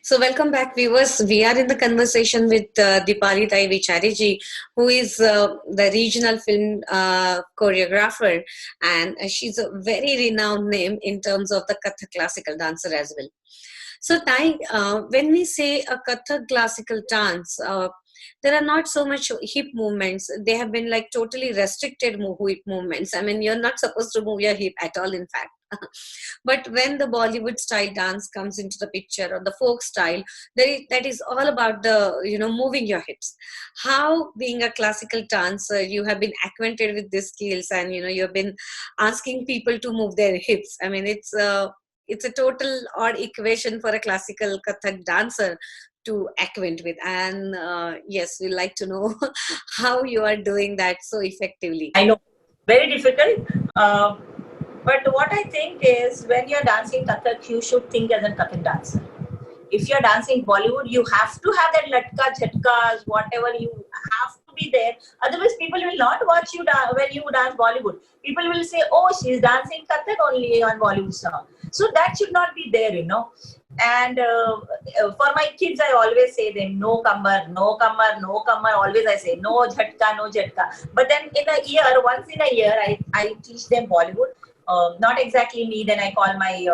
So, welcome back, viewers. We are in the conversation with Dipali Tai Vichariji, who is the regional film choreographer, and she's a very renowned name in terms of the Kathak classical dancer as well. So, Tai, when we say a Kathak classical dance, there are not so much hip movements. They have been like totally restricted hip movements. I mean, you're not supposed to move your hip at all, in fact. But when the Bollywood style dance comes into the picture, or the folk style, that is all about the moving your hips. How, being a classical dancer, you have been acquainted with these skills, and you've been asking people to move their hips. I mean, it's a total odd equation for a classical Kathak dancer to acquaint with. And yes, we like to know how you are doing that so effectively. I know, very difficult. But what I think is when you're dancing Kathak, you should think as a Kathak dancer. If you're dancing Bollywood, you have to have that latka, jhatkas, whatever, you have to be there. Otherwise, people will not watch you when you dance Bollywood. People will say, oh, she's dancing Kathak only on Bollywood song. So that should not be there. And for my kids, I always say them, no kamar, no kamar, no kamar. Always I say, no jhatka, no jhatka. But then once in a year, I teach them Bollywood. Not exactly me, then I call my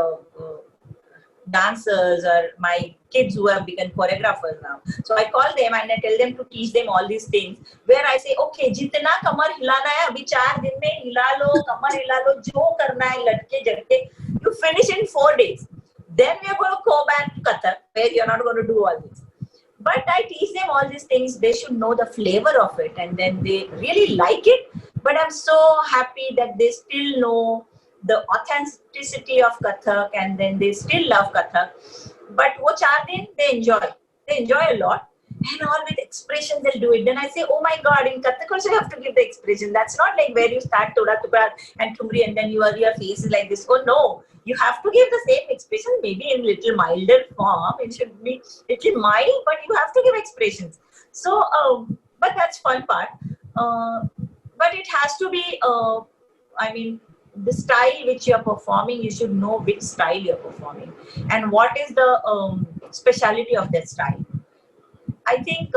dancers or my kids who have become choreographers now. So I call them and I tell them to teach them all these things. Where I say, okay, jitna kamar hilana hai, abhi 4 din mein hila lo, kamar hila lo, jo karna hai, latke jhatke. You finish in 4 days. Then we are going to go back to Kathak, where you're not going to do all this. But I teach them all these things. They should know the flavor of it, and then they really like it. But I'm so happy that they still know the authenticity of Kathak, and then they still love Kathak. But wo 4 din, they enjoy. They enjoy a lot. And all with expression they'll do it. Then I say, oh my God, in Kathak also you have to give the expression. That's not like where you start Toda Tuka and Tumri and then your face is like this. Oh no, you have to give the same expression, maybe in little milder form. It should be little mild, but you have to give expressions. So, but that's fun part. But it has to be, the style which you are performing, you should know which style you are performing and what is the speciality of that style. I think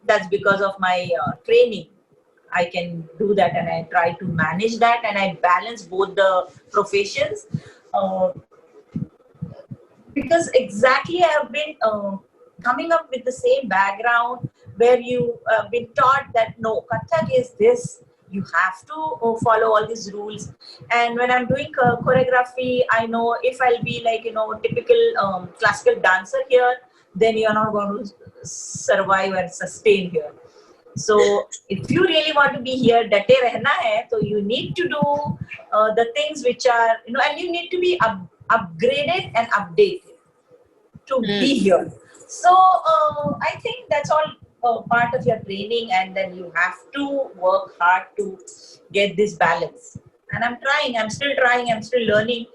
that's because of my training. I can do that and I try to manage that and I balance both the professions. Because exactly I have been coming up with the same background where you have been taught that no, Kathak is this. You have to follow all these rules. And when I'm doing choreography, I know if I'll be like, typical classical dancer here, then you're not going to survive and sustain here. So if you really want to be here, date rehna hai, so you need to do the things which are, and you need to be upgraded and updated to be here. So I think that's all part of your training, and then you have to work hard to get this balance. And I'm still trying, I'm still learning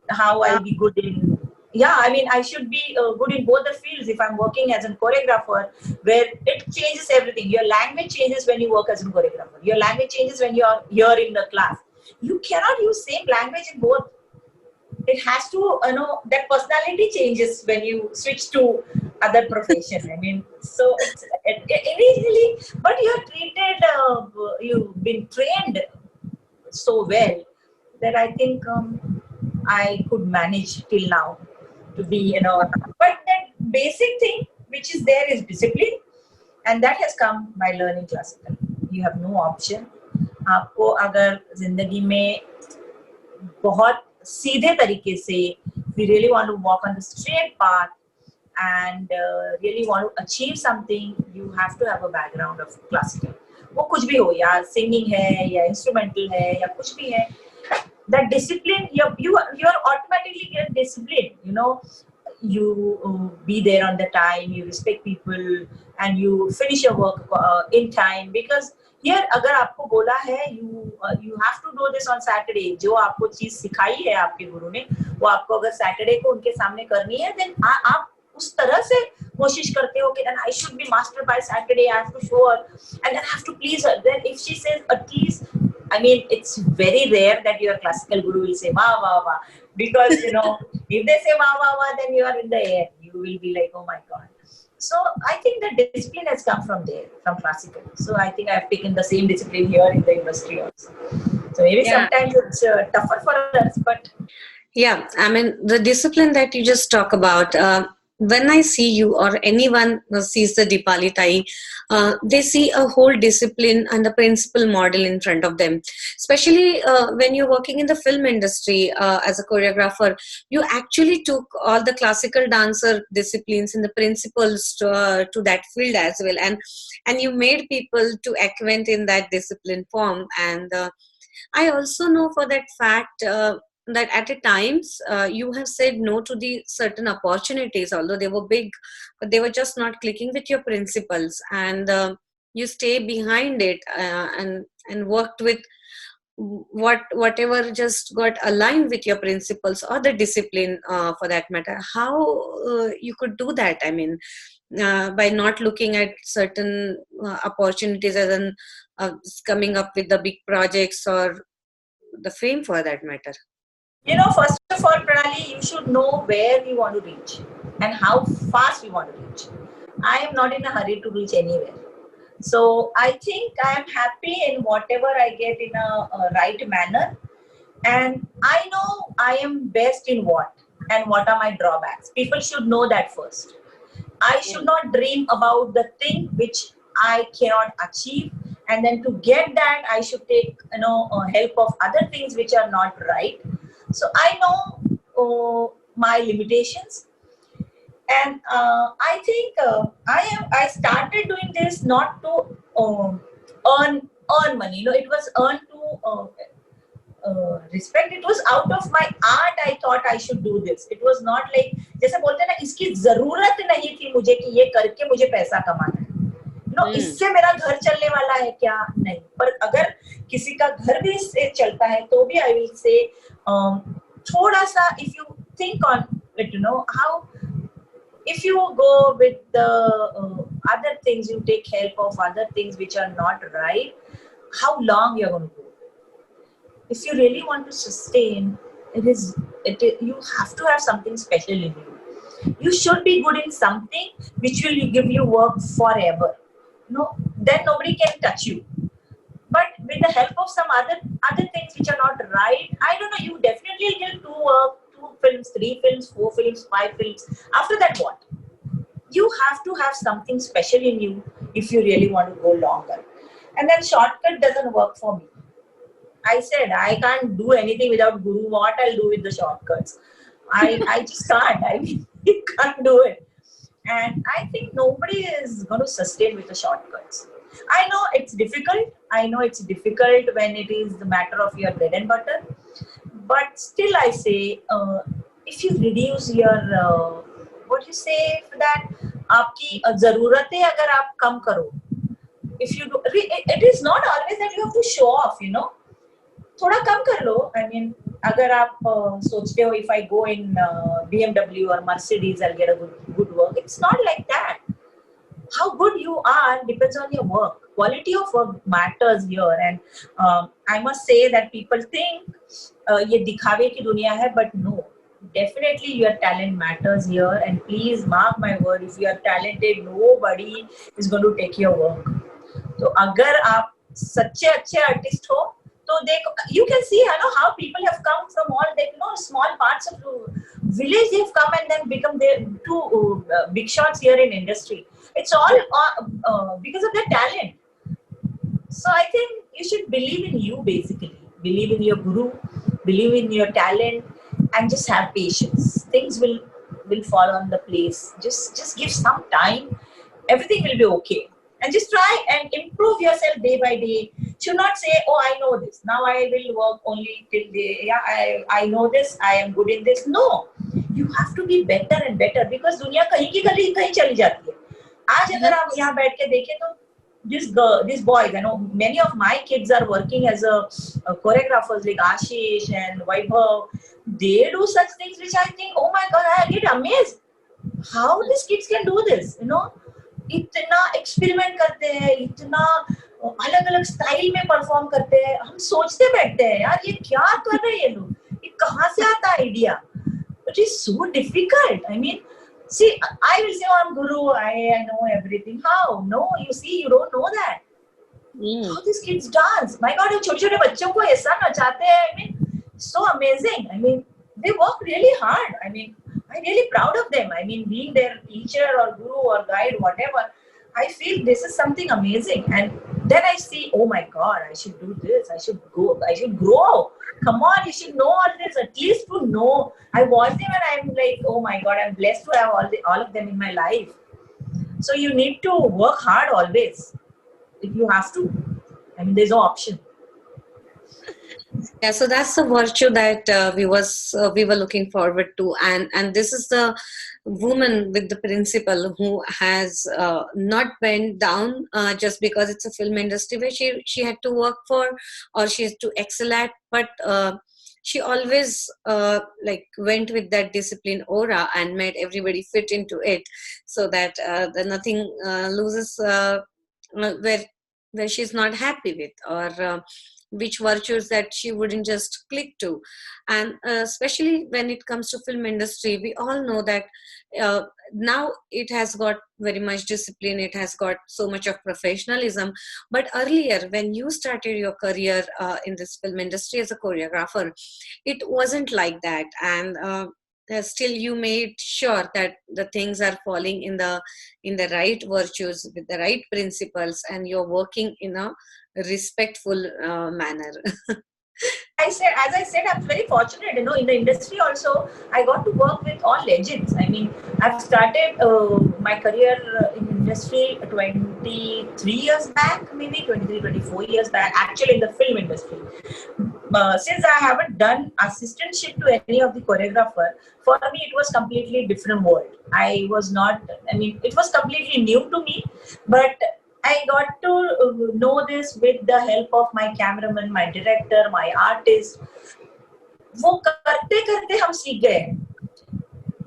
how I'll be good in. Yeah, I mean, I should be good in both the fields if I'm working as a choreographer, where it changes everything. Your language changes when you work as a choreographer. Your language changes when you're here in the class. You cannot use same language in both. It has to, that personality changes when you switch to other profession. I mean, so it's initially, but you're treated, you've been trained so well that I think I could manage till now to be, but that basic thing which is there is discipline, and that has come by learning classical. You have no option. आपको अगर जिंदगी में बहुत सीधे तरीके से, we really want to walk on the straight path and really want to achieve something, you have to have a background of classical. वो कुछ भी हो, या singing है, या instrumental है, या कुछ भी है. That discipline, you are automatically get disciplined. You be there on the time, you respect people, and you finish your work in time. Because here, अगर आपको बोला है, you have to do this on Saturday. जो आपको चीज सिखाई है आपके गुरु ने, वो आपको अगर Saturday को उनके सामने करनी है, then आप उस तरह से कोशिश करते हो कि then I should be master by Saturday. I have to show her, and then I have to please her. Then if she says at least, I mean, it's very rare that your classical guru will say wah wah wah, because if they say wah wah wah, then you are in the air. You you will be like, oh my God. So I think the discipline has come from there, from classical. So I think I've taken the same discipline here in the industry also. So maybe Yeah. sometimes it's tougher for us, but Yeah, I mean, the discipline that you just talk about, when I see you or anyone sees the Dipali Tai, they see a whole discipline and the principal model in front of them. Especially when you're working in the film industry as a choreographer, you actually took all the classical dancer disciplines and the principles to that field as well. And you made people to acquaint in that discipline form. And I also know for that fact that at a times you have said no to the certain opportunities, although they were big, but they were just not clicking with your principles, and you stay behind it and worked with whatever just got aligned with your principles or the discipline for that matter. How you could do that? I mean, by not looking at certain opportunities as an coming up with the big projects or the fame for that matter. first of all, Pranali, you should know where we want to reach and how fast we want to reach. I am not in a hurry to reach anywhere. So I think I am happy in whatever I get in a right manner. And I know I am best in what and what are my drawbacks. People should know that first. I should not dream about the thing which I cannot achieve, and then to get that I should take help of other things which are not right. So I know my limitations, and I think I started doing this not to earn money. It was earned to respect. It was out of my art. I thought I should do this. It was not like जैसे बोलते हैं ना, इसकी जरूरत नहीं थी मुझे कि ये करके मुझे पैसा कमाना है. इससे मेरा घर चलने वाला है क्या? नहीं. पर अगर किसी का घर भी इससे चलता है तो भी I will say थोड़ा सा, if you think on it, how if you go with the other things, you take help of other things which are not right, how long you're going to go? If you really want to sustain, you have to have something special in you. You should be good in something which will give you work forever. Then nobody can touch you. But with the help of some other things which are not right, I don't know, you definitely get two films, 3 films, 4 films, 5 films. After that, what? You have to have something special in you if you really want to go longer. And then shortcut doesn't work for me. I said I can't do anything without Guru. What I'll do with the shortcuts? I just can't. I mean, you can't do it. And I think nobody is going to sustain with the shortcuts. I know it's difficult. I know it's difficult when it is the matter of your bread and butter. But still, I say, if you reduce your, what do you say for that? आपकी ज़रूरतें अगर आप कम करो. If you do, it is not always that you have to show off, थोड़ा कम कर लो. I mean, अगर आप सोचते हो if I go in BMW or Mercedes I'll get a good work, it's not like that. How good you are depends on your work. Quality of work matters here, and I must say that people think ये दिखावे की दुनिया है, but no, definitely your talent matters here. And please mark my word, if you are talented, nobody is going to take your work. तो अगर आप सच्चे अच्छे आर्टिस्ट हो तो देखो, you can see how people have come from all small parts of village. They've come and then become their two big shots here in industry. It's all because of their talent. So I think you should believe in you, basically. Believe in your guru, believe in your talent, and just have patience. Things will fall on the place. Just give some time. Everything will be okay. And just try and improve yourself day by day. Should not say, oh, I know this. Now I will work only till I know this. I am good in this. No. You have to be better and better, because दुनिया कहीं की गली कहीं चली जाती है. आज अगर आप यहाँ बैठ के देखें तो these boys, many of my kids are working as a choreographers like Ashish and Vaibhav. They do such things which I think, oh my God, I get amazed. How these kids can do this, इतना experiment करते हैं, इतना अलग अलग style में perform करते हैं. हम सोचते बैठते हैं, यार ये क्या कर रहे हैं ये लोग, ये कहाँ से आता है idea. It is so difficult. I mean, See, I will say, oh, I'm guru, I know everything. How? No, you see, you don't know that. Mm. How these kids dance. My God, छोटे छोटे बच्चों को ऐसा नचाते हैं. I mean, so amazing. I mean, they work really hard. I mean, I'm really proud of them. I mean, being their teacher or guru or guide, whatever, I feel this is something amazing. And then I see, oh my God, I should do this. I should go. I should grow. Come on, you should know all this. At least to know. I watch them and I'm like, oh my God, I'm blessed to have all of them in my life. So you need to work hard always. If you have to. I mean, there's no option. Yeah, so that's the virtue that we were looking forward to, and this is the woman with the principle who has not bent down just because it's a film industry where she had to work for or she has to excel at, but she always like went with that discipline aura and made everybody fit into it, so that the nothing loses where she's not happy with, or which virtues that she wouldn't just click to. And especially when it comes to film industry, we all know that now it has got very much discipline, it has got so much of professionalism, but earlier when you started your career in this film industry as a choreographer, it wasn't like that. And still you made sure that the things are falling in the right virtues with the right principles, and you're working in a respectful manner. As I said, I'm very fortunate. You know, in the industry also, I got to work with all legends. I mean, I've started my career in industry 23 years back, maybe 23, 24 years back. Actually, in the film industry, since I haven't done assistantship to any of the choreographer, for me it was completely different world. I was not. I mean, it was completely new to me, but I got to know this with the help of my cameraman, my director, my artist. वो करते करते हम सीख गए.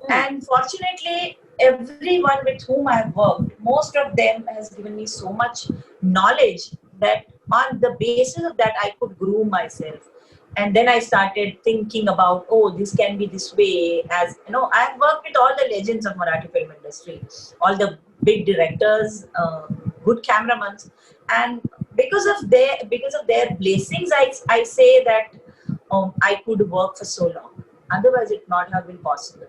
And fortunately, everyone with whom I have worked, most of them has given me so much knowledge that on the basis of that I could groom myself. And then I started thinking about, oh, this can be this way. As you know, I've worked with all the legends of Marathi film industry, all the big directors, good cameramen, and because of their blessings, I say that I could work for so long. Otherwise, it not have been possible.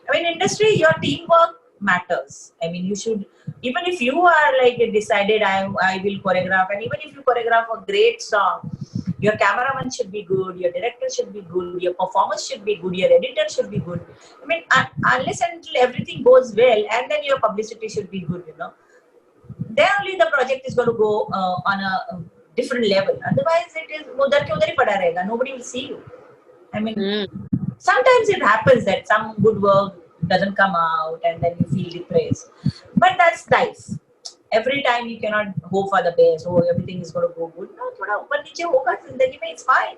I mean, industry, your teamwork matters. I mean, you should, even if you are like decided, I will choreograph, and even if you choreograph a great song, your cameraman should be good, your director should be good, your performance should be good, your editor should be good. I mean, unless and until everything goes well, and then your publicity should be good, you know, then only the project is going to go on a different level. Otherwise, it is udhar ke udhar hi pada rahega. Nobody will see you. I mean, sometimes it happens that some good work doesn't come out and then you feel depressed. But that's life. Every time you cannot hope for the best. Oh, everything is going to go good. No, थोड़ा ऊपर नीचे होगा जिंदगी में. It's fine.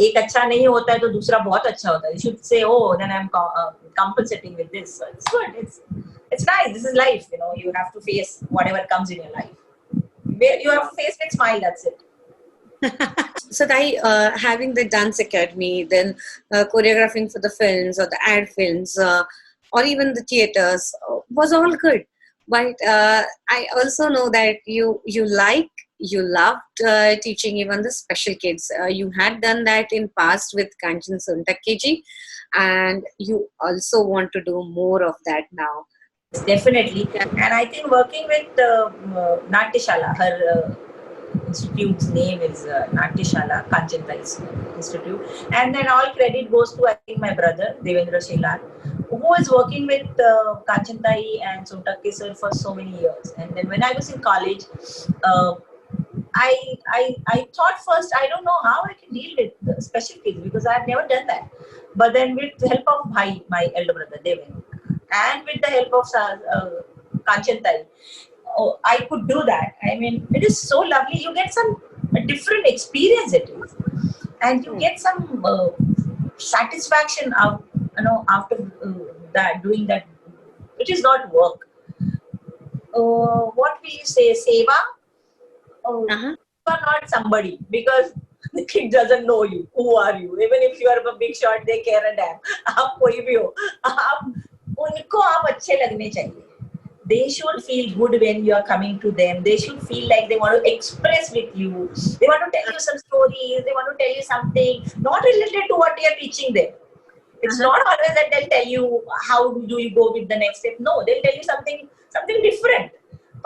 एक अच्छा नहीं होता है तो दूसरा बहुत अच्छा होता है. You should say, oh, then I'm compensating with this. So it's good. It's nice. This is life. You know, you have to face whatever comes in your life. You have to face with smile. That's it. So having the dance academy, then choreographing for the films or the ad films, or even the theaters was all good. But I also know that you loved teaching even the special kids. You had done that in past with Kanchan Sontakkeji, and you also want to do more of that now. Definitely. And I think working with Natyashala, her institute's name is Natyashala, Kanchantai Institute. And then all credit goes to, I think, my brother, Devendra Shelar, who is working with Kanchantai and Sontakke sir for so many years. And then when I was in college, I thought first, I don't know how I can deal with special kids because I've never done that. But then with the help of Bhai, my elder brother, Devendra, and with the help of Kanchantai, I could do that. I mean, it is so lovely. You get some different experience it is, and you get some satisfaction out, you know, after that doing that. It is not work. What will you say, seva? You are not somebody because the kid doesn't know you. Who are you? Even if you are a big shot, they care a damn. आप कोई भी हो, आप उनको आप अच्छे लगने चाहिए. They should feel good when you are coming to them. They should feel like they want to express with you. They want to tell you some stories. They want to tell you something not related to what you are teaching them. It's Uh-huh. not always that they'll tell you how do you go with the next step. No, they'll tell you something different.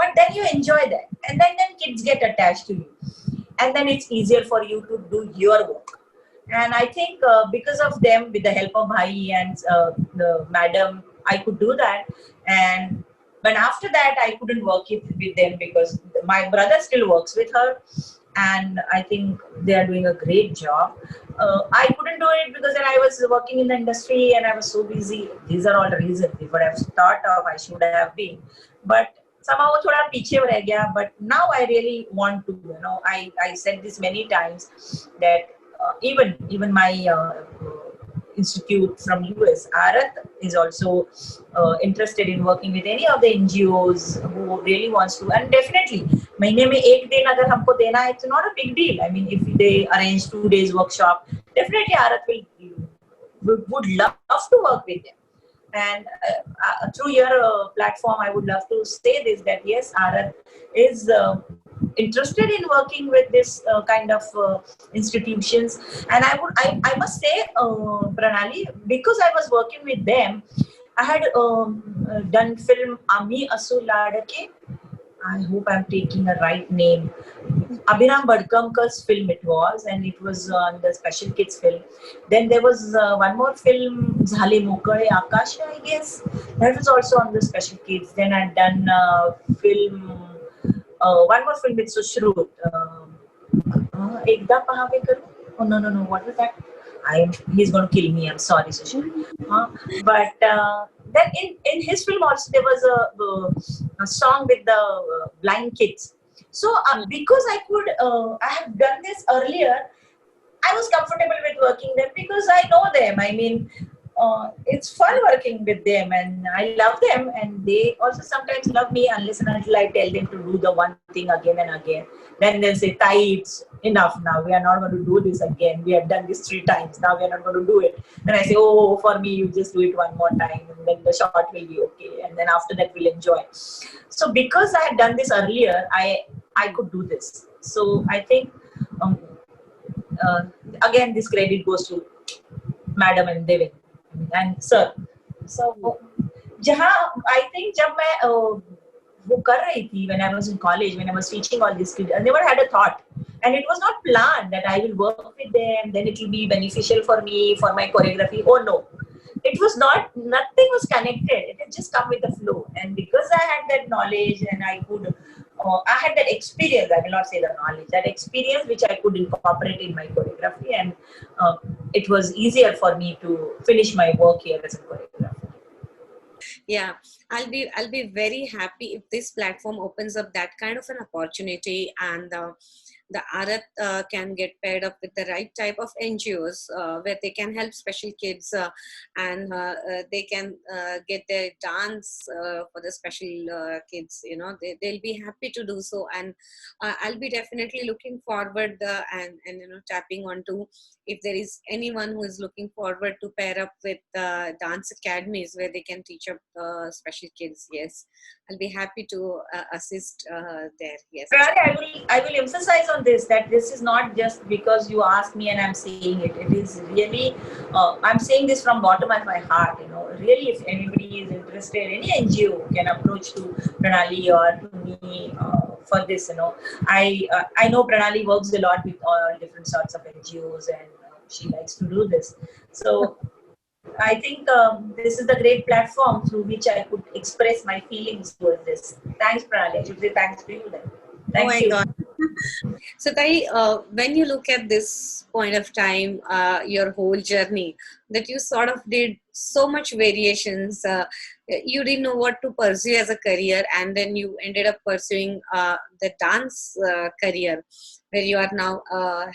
But then you enjoy that, and then kids get attached to you, and then it's easier for you to do your work. And I think because of them, with the help of Bhai and the madam, I could do that. And but after that, I couldn't work with them because my brother still works with her, and I think they are doing a great job. I couldn't do it because then I was working in the industry and I was so busy. These are all the reasons. If I have thought of, I should have been. But somehow वो थोड़ा पीछे रह गया. But now I really want to. I said this many times that even my institute from US, Arat, is also interested in working with any of the NGOs who really wants to. And definitely, महीने में एक दिन अगर हमको देना है, it's not a big deal. I mean, if they arrange 2 days workshop, definitely Arat would love to work with them. And through your platform, I would love to say this, that yes, Arat is interested in working with this kind of institutions. And I must say, Pranali, because I was working with them, I had done film Ami Asu Ladake. I hope I'm taking the right name. Abhinam Badkamkar's film it was, and it was on the Special Kids film. Then there was one more film, Zhale Mokare Akash, I guess. That was also on the Special Kids. Then I'd done one more film with Sushrut. Ekda Pahave Karu? Oh, no. What was that? He's going to kill me. I'm sorry, Sushrut. But then in his film also there was a song with the blind kids. So because I have done this earlier, I was comfortable with working them because I know them. I mean, it's fun working with them, and I love them, and they also sometimes love me unless and until I tell them to do the one thing again and again. Then they'll say, "Tai, it's enough now. We are not going to do this again. We have done this 3 times. Now we are not going to do it." Then I say, "Oh, for me, you just do it one more time, and then the shot will be okay. And then after that, we'll enjoy." So because I had done this earlier, I could do this. So I think again this credit goes to Madam and Devin and Sir. So जहाँ I think जब मैं वो कर रही थी, when I was in college, when I was teaching all these kids, I never had a thought, and it was not planned that I will work with them, then it will be beneficial for me, for my choreography. Oh no, it was not, nothing was connected. It had just come with the flow, and because I had that knowledge and I had that experience, I will not say the knowledge, that experience which I could incorporate in my choreography, and it was easier for me to finish my work here as a choreographer. Yeah, I'll be very happy if this platform opens up that kind of an opportunity, and the Arat can get paired up with the right type of NGOs where they can help special kids, and they can get their dance for the special kids. They'll be happy to do so, and I'll be definitely looking forward and tapping onto if there is anyone who is looking forward to pair up with dance academies where they can teach up special kids. Yes, I'll be happy to assist there. Yes. I will emphasize on this, that this is not just because you asked me and I'm saying it. It is really, I'm saying this from bottom of my heart. Really, if anybody is interested, any NGO can approach to Pranali or to me for this. I know Pranali works a lot with all different sorts of NGOs, and she likes to do this. So I think this is the great platform through which I could express my feelings towards this. Thanks, Pranali. I should say thanks to you then. Thank you. God. So, Tai, when you look at this point of time, your whole journey, that you sort of did so much variations, you didn't know what to pursue as a career, and then you ended up pursuing the dance career, where you are now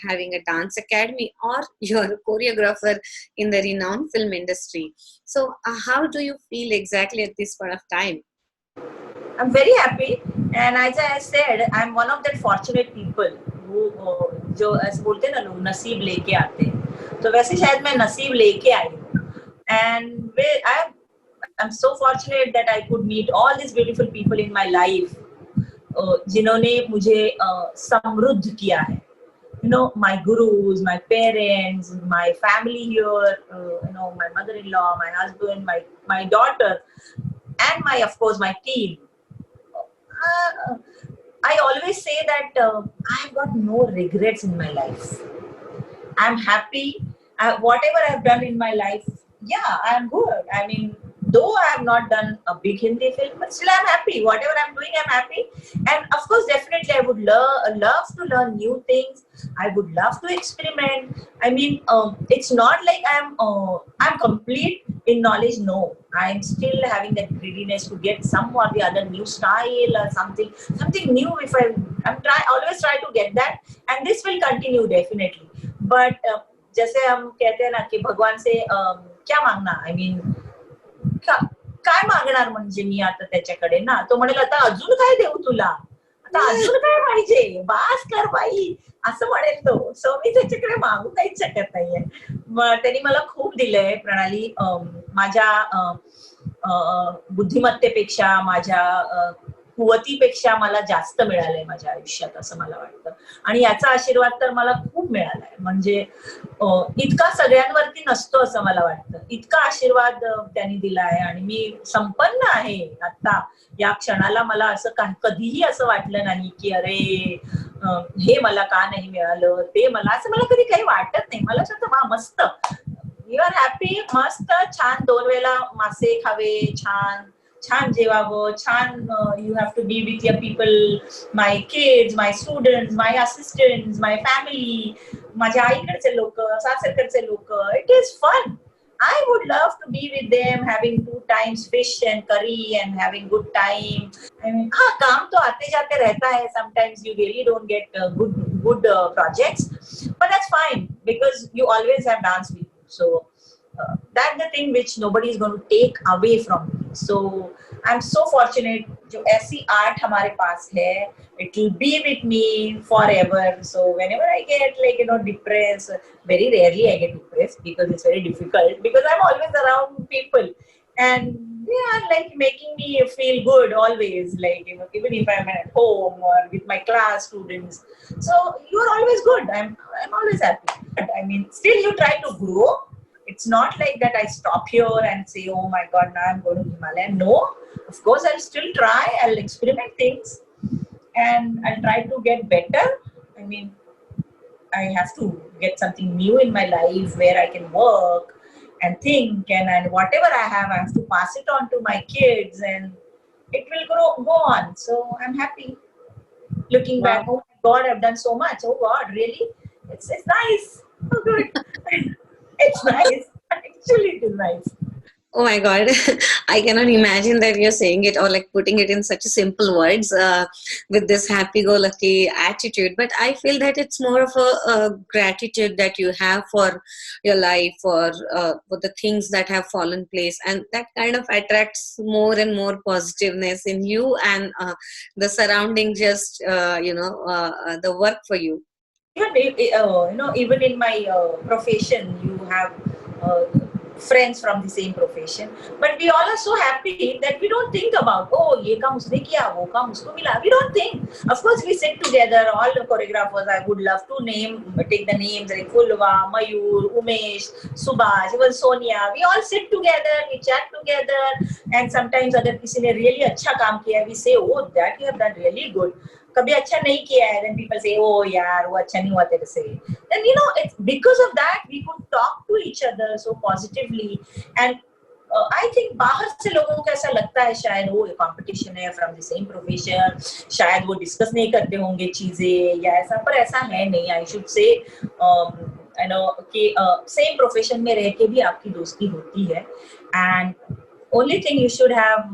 having a dance academy, or you're a choreographer in the renowned film industry. So, how do you feel exactly at this point of time? I'm very happy, and as I said, I'm one of that fortunate people who जो ऐसे बोलते हैं ना लोग नसीब लेके आते हैं, तो वैसे शायद मैं नसीब लेके आई हूँ, and I'm so fortunate that I could meet all these beautiful people in my life, जिन्होंने मुझे समृद्ध किया है. You know, my gurus, my parents, my family here, you know, my mother-in-law, my husband, my daughter, and of course, my team. Uh, I always say that I've got no regrets in my life. I'm happy. Whatever I've done in my life, yeah, I'm good. I mean, though I have not done a big Hindi film, but still I'm happy. Whatever I'm doing, I'm happy. And of course, definitely, I would love to learn new things. I would love to experiment. I mean, it's not like I'm complete in knowledge. No, I'm still having that greediness to get some or the other new style or something new. If always try to get that, and this will continue definitely. But जैसे हम कहते हैं ना कि भगवान से क्या मागना, I mean काय मागणार म्हणजे मी आता त्याच्याकडे ना, तो म्हणेल आता अजून काय देऊ तुला, आता अजून काय पाहिजे, बास कर बाई, असं म्हणेल तो. सो मी त्याच्याकडे मागू काहीच शकत नाहीये. त्यांनी मला खूप दिलंय प्रणाली. माझ्या बुद्धिमत्तेपेक्षा, माझ्या कुवतीपेक्षा मला जास्त मिळालंय माझ्या आयुष्यात असं मला वाटतं. आणि याचा आशीर्वाद तर मला खूप मिळालाय. म्हणजे इतका सगळ्यांवरती नसतो असं मला वाटतं. इतका आशीर्वाद त्यांनी दिलाय आणि मी संपन्न आहे आता या क्षणाला. मला असं कधीही असं वाटलं नाही की अरे हे मला का नाही मिळालं, ते मला, असं मला कधी काही वाटत नाही. मला असं वाटतं मस्त, यू आर हॅपी, मस्त, छान 2 वेळेला मासे खावे, छान जेवावं, छान you have to be with your people, my kids, my students, my assistants, my family, माझ्या आईकडचे लोक, सासरकडचे लोक. It is fun. I would love to be with them, having 2 times fish and curry and having good time. I mean, काम तो आते जाते रहता है. Sometimes you really don't get good projects, but that's fine because you always have dance with you. So that's the thing which nobody is going to take away from me. So I'm so fortunate. जो ऐसी art हमारे पास है, it will be with me forever. So whenever I get depressed, very rarely I get depressed because it's very difficult, because I'm always around people and they are like making me feel good always, like even if I'm at home or with my class students. So you're always good. I'm always happy. But I mean, still you try to grow. It's not like that I stop here and say, oh my God, now I'm going to Himalaya. No, of course I'll still try. I'll experiment things and I'll try to get better. I mean, I have to get something new in my life where I can work and think, and whatever I have to pass it on to my kids, and it will go on. So I'm happy. Looking back, oh my God, I've done so much. Oh God, really? It's nice. Oh, good. It's nice. Actually, it is nice. Oh my God, I cannot imagine that you're saying it or like putting it in such a simple words with this happy-go-lucky attitude. But I feel that it's more of a gratitude that you have for your life, for the things that have fallen place, and that kind of attracts more and more positiveness in you and the surrounding, just the work for you. Even in my profession, you have friends from the same profession, but we all are so happy that we don't think about, oh, ye kaam usne kiya, wo kaam usko mila. We don't think. Of course, we sit together, all the choreographers. I would love to take the names like Fulva, Mayur, Umesh, Subhash, even Sonia. We all sit together, we chat together, and sometimes अगर किसी ने really अच्छा काम किया, we say, oh, that you have done really good. कभी अच्छा नहीं किया है, then people say, oh यार वो अच्छा नहीं हुआ तेरे से. Then it's because of that we could talk to each other so positively. And I think बाहर से लोगों को ऐसा लगता है शायद वो competition है from the same profession, शायद वो discuss नहीं करते होंगे चीजें या ऐसा, पर ऐसा है नहीं. I should say कि same profession में रह के भी आपकी दोस्ती होती है. And only thing you should have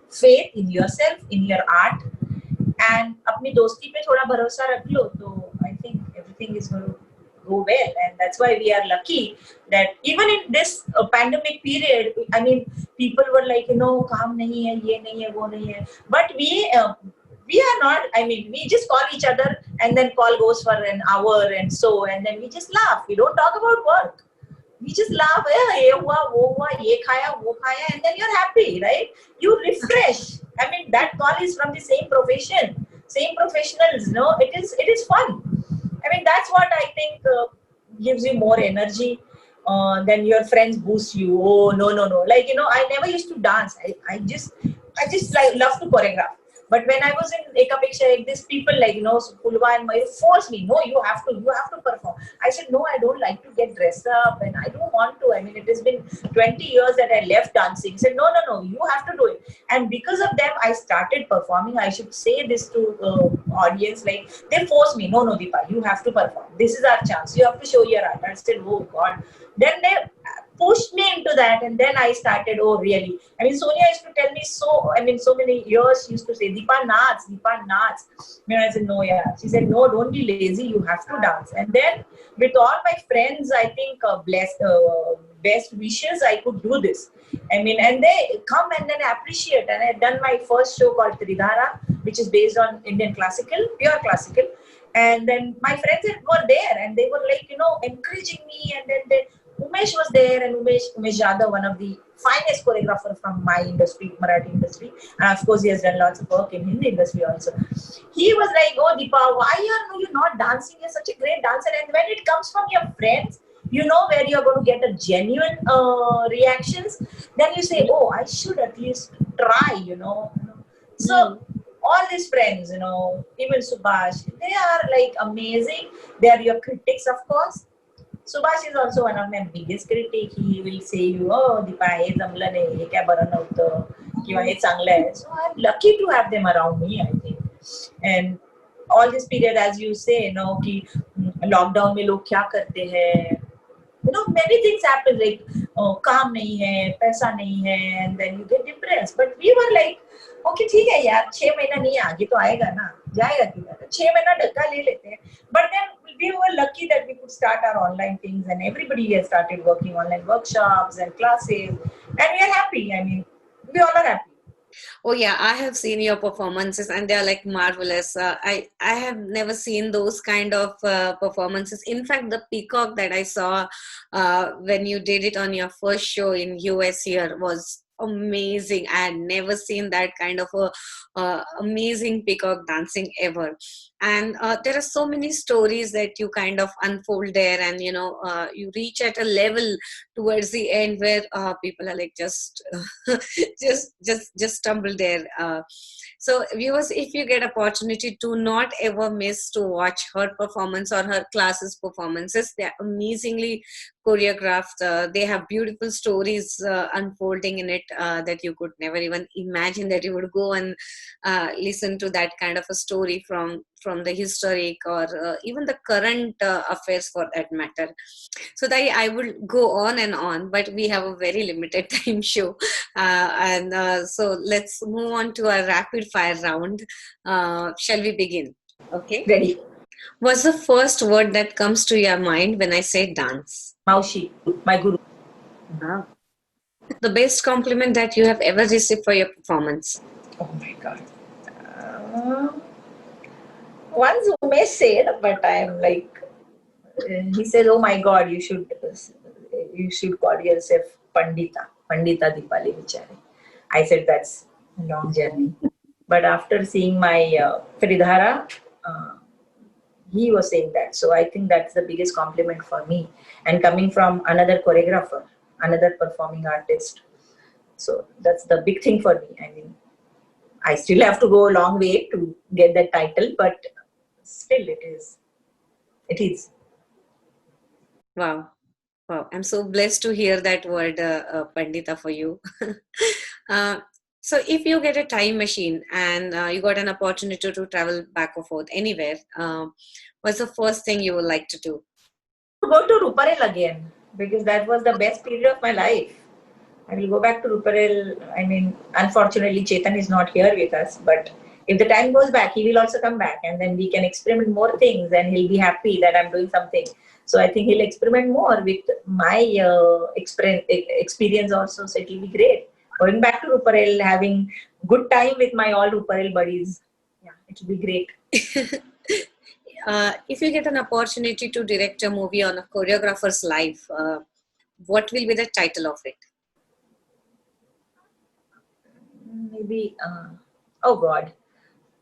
faith in yourself, in your art, and अपनी दोस्ती पे थोड़ा भरोसा रख लो, तो I think everything is going to go well. And that's why we are lucky that even in this pandemic period, I mean, people were like, काम नहीं है, ये नहीं है, वो नहीं है, but we are not. I mean, we just call each other, and then call goes for an hour and so, and then we just laugh. We don't talk about work. We just laugh, ye hua, wo hua, ye khaya, wo khaya, and then you're happy, right? You refresh. I mean, that call is from the same profession, same professionals. No, it is fun. I mean, that's what I think gives you more energy. Then your friends boost you. Oh no no no! Like I never used to dance. I just like love to choreograph. But when I was in Ekapeksha, like these people like Pulwa and Mayur forced me. No, you have to perform. I said no, I don't like to get dressed up, and I don't want to. I mean, it has been 20 years that I left dancing. He said no no no, you have to do it. And because of them, I started performing. I should say this to audience, like they forced me. No no, Deepa, you have to perform. This is our chance. You have to show your art. I said, oh God. Then they pushed me into that, and then I started. Oh, really? I mean, Sonia used to tell me so. I mean, so many years she used to say, "Deepa, naats, Deepa, naats." I said, "No, yeah." She said, "No, don't be lazy. You have to dance." And then, with all my friends, I think best wishes, I could do this. I mean, and they come and then appreciate. And I've done my first show called Tridhara, which is based on Indian classical, pure classical. And then my friends were there, and they were like, encouraging me. And then Umesh was there, and Umesh Yadav, one of the finest choreographer from my industry, Marathi industry, and of course he has done lots of work in Hindi industry also. He was like, "Oh, Deepa, why are you not dancing? You're such a great dancer." And when it comes from your friends, you know where you're going to get a genuine reactions. Then you say, "Oh, I should at least try." So all these friends, even Subhash, they are like amazing. They are your critics, of course. Subhash is also one of my biggest critic. He will say you, oh, Deepa, हे जमलं नाही, हे काय बरं नव्हतं, किंवा हे चांगलं आहे. So I'm lucky to have them around me, I think. And all this period, as you say, कि lockdown में लोग क्या करते हैं, many things happen, like काम नहीं है, पैसा नहीं है, and then you get depressed. But we were like, okay, ठीक है यार, 6 महीना नहीं आगे तो आएगा ना, जाएगा किधर, 6 महीना धक्का ले लेते हैं. But then we were lucky that we could start our online things, and everybody has started working online workshops and classes, and we are happy. I mean, we all are happy. Oh yeah, I have seen your performances and they are like marvelous. I have never seen those kind of performances. In fact, the peacock that I saw when you did it on your first show in US here was amazing. I had never seen that kind of a amazing peacock dancing ever. And there are so many stories that you kind of unfold there, and you reach at a level towards the end where people are like just just stumble there. So viewers, if you get opportunity, to not ever miss to watch her performance or her classes performances. They're amazingly choreographed. They have beautiful stories unfolding in it that you could never even imagine that you would go and listen to that kind of a story from the historic or even the current affairs for that matter. So that I will go on and on, but we have a very limited time show, and so let's move on to our rapid fire round. Shall we begin? Okay. Ready. What's the first word that comes to your mind when I say dance? Maushi, my guru. Wow. The best compliment that you have ever received for your performance? Oh my God. Once Umesh said, but I'm like, he said, "Oh my God, you should call yourself Pandita Dipali Vichare." I said, "That's a long journey." But after seeing my Tridhara, he was saying that. So I think that's the biggest compliment for me. And coming from another choreographer, another performing artist. So that's the big thing for me. I mean, I still have to go a long way to get that title, but still it is. It is. Wow. Wow. I'm so blessed to hear that word, Pandita, for you. uh, so if you get a time machine and you got an opportunity to travel back or forth anywhere, what's the first thing you would like to do? Go to Ruparel again, because that was the best period of my life. I will go back to Ruparel. I mean, unfortunately, Chetan is not here with us, but if the time goes back, he will also come back, and then we can experiment more things, and he'll be happy that I'm doing something. So I think he'll experiment more with my experience also. So it will be great. Going back to Ruparel, having good time with my all Ruparel buddies. Yeah, it will be great. If you get an opportunity to direct a movie on a choreographer's life, what will be the title of it? Maybe, oh God,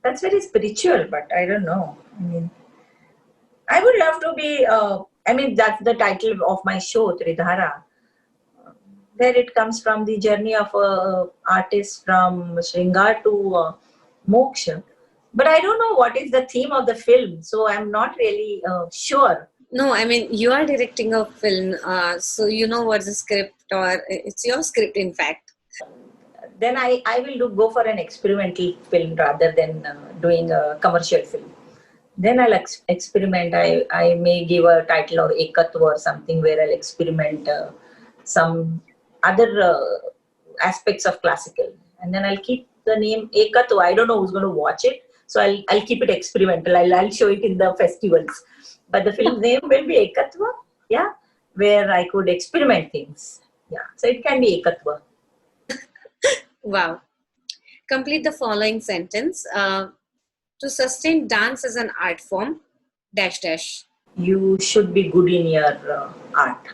that's very spiritual, but I don't know. I mean, I would love to be, I mean, that's the title of my show, Tridhara, where it comes from the journey of a artist from Shringar to Moksha. But I don't know what is the theme of the film, so I'm not really sure. No, I mean, you are directing a film, so you know what's the script, or it's your script, in fact. Then I will go for an experimental film rather than doing a commercial film. Then I'll experiment. I may give a title of Ekatva or something where I'll experiment some other aspects of classical. And then I'll keep the name Ekatva. I don't know who's going to watch it. So I'll keep it experimental. I'll show it in the festivals. But the film name will be Ekatva. Yeah. Where I could experiment things. Yeah. So it can be Ekatva. Wow. Complete the following sentence. To sustain dance as an art form, dash dash. You should be good in your art.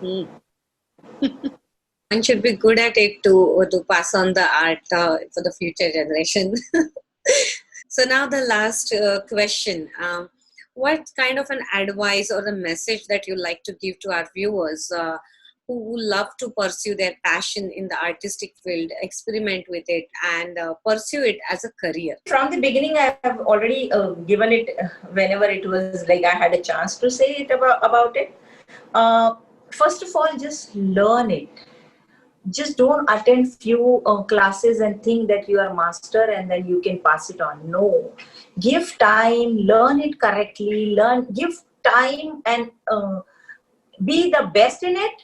One should be good at it to pass on the art for the future generation. So now the last question. What kind of an advice or a message that you like to give to our viewers who love to pursue their passion in the artistic field, experiment with it, and pursue it as a career? From the beginning, I have already given it whenever it was like I had a chance to say it about it. First of all, just learn it. Just don't attend few classes and think that you are master and then you can pass it on. No, give time, learn it correctly, give time and be the best in it.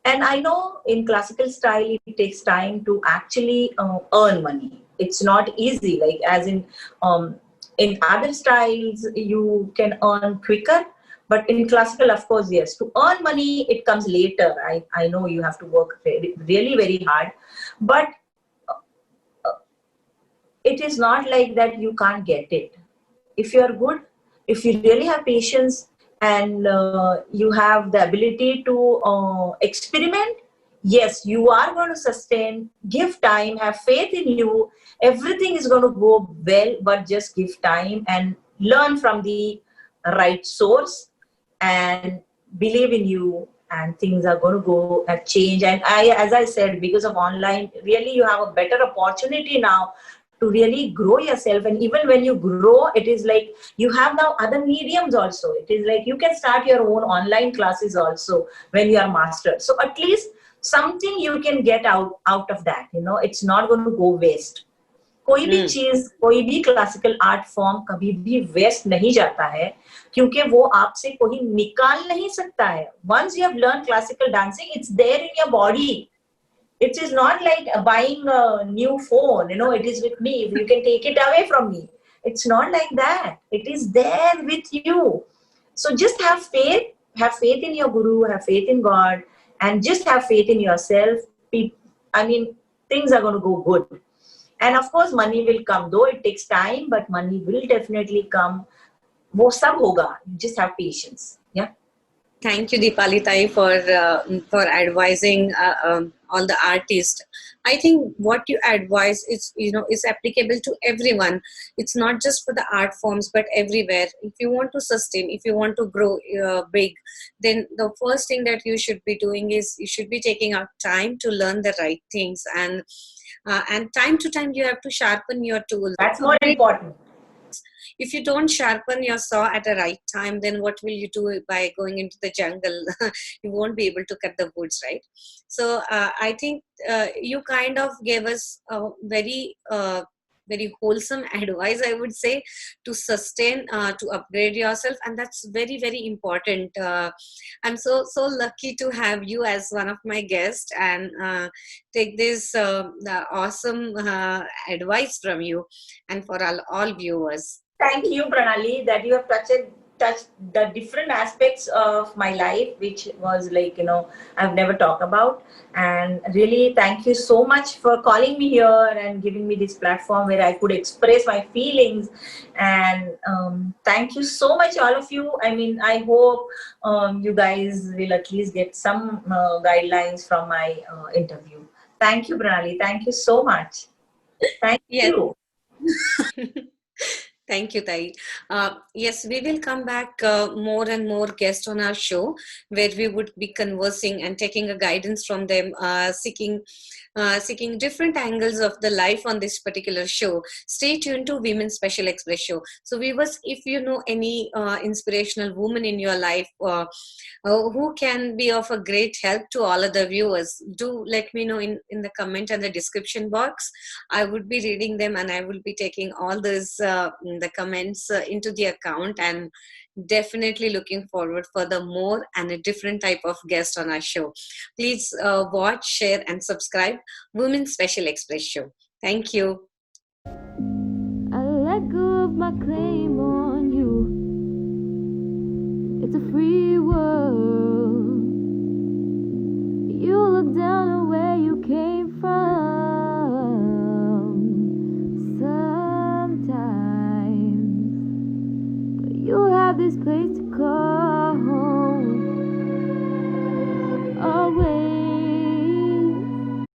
And I know in classical style it takes time to actually earn money. It's not easy, like as in other styles you can earn quicker, but in classical, of course, yes, to earn money it comes later. I know you have to work really very hard, but it is not like that you can't get it. If you are good, if you really have patience and you have the ability to experiment, yes, you are going to sustain. Give time, have faith in you. Everything is going to go well, but just give time and learn from the right source and believe in you, and things are going to go and change. And as I said, because of online, really you have a better opportunity now to really grow yourself. And even when you grow, it is like you have now other mediums also. It is like you can start your own online classes also when you are master. So at least something you can get out of that. It's not going to go waste. कोई भी चीज, कोई भी classical art form कभी भी waste नहीं जाता है, क्योंकि वो आपसे कोई निकाल नहीं सकता है. Once you have learned classical dancing, it's there in your body. It is not like buying a new phone, it is with me. You can take it away from me. It's not like that. It is there with you. So just have faith in your guru, have faith in God, and just have faith in yourself. I mean, things are going to go good. And of course, money will come, though it takes time, but money will definitely come. वो सब होगा. Just have patience. Yeah. Thank you, Deepali Tai, for advising all the artists. I think what you advise is applicable to everyone. It's not just for the art forms, but everywhere. If you want to sustain, if you want to grow big, then the first thing that you should be doing is you should be taking out time to learn the right things, and time to time you have to sharpen your tools. That's more important. If you don't sharpen your saw at the right time, then what will you do by going into the jungle? You won't be able to cut the woods, right? So I think you kind of gave us a very very wholesome advice, I would say, to sustain, to upgrade yourself, and that's very very important. I'm so lucky to have you as one of my guests and take this awesome advice from you and for all viewers. Thank you, Pranali, that you have touched the different aspects of my life, which was like, I've never talked about. And really, thank you so much for calling me here and giving me this platform where I could express my feelings. And thank you so much, all of you. I mean, I hope you guys will at least get some guidelines from my interview. Thank you, Pranali. Thank you so much. Thank Yes. you. Thank you, Tai. Yes, we will come back more and more guests on our show where we would be conversing and taking a guidance from them, seeking different angles of the life on this particular show. Stay tuned to Women's Special Express show. So, viewers, if you know any inspirational woman in your life who can be of a great help to all other viewers, do let me know in the comment and the description box. I would be reading them and I will be taking all those the comments into the account, and definitely looking forward for the more and a different type of guest on our show. Please watch, share, and subscribe Women's Special Express show. Thank you. I let go of my claim on you. It's a free world. You look down on where you came from sometimes, but you have this place to call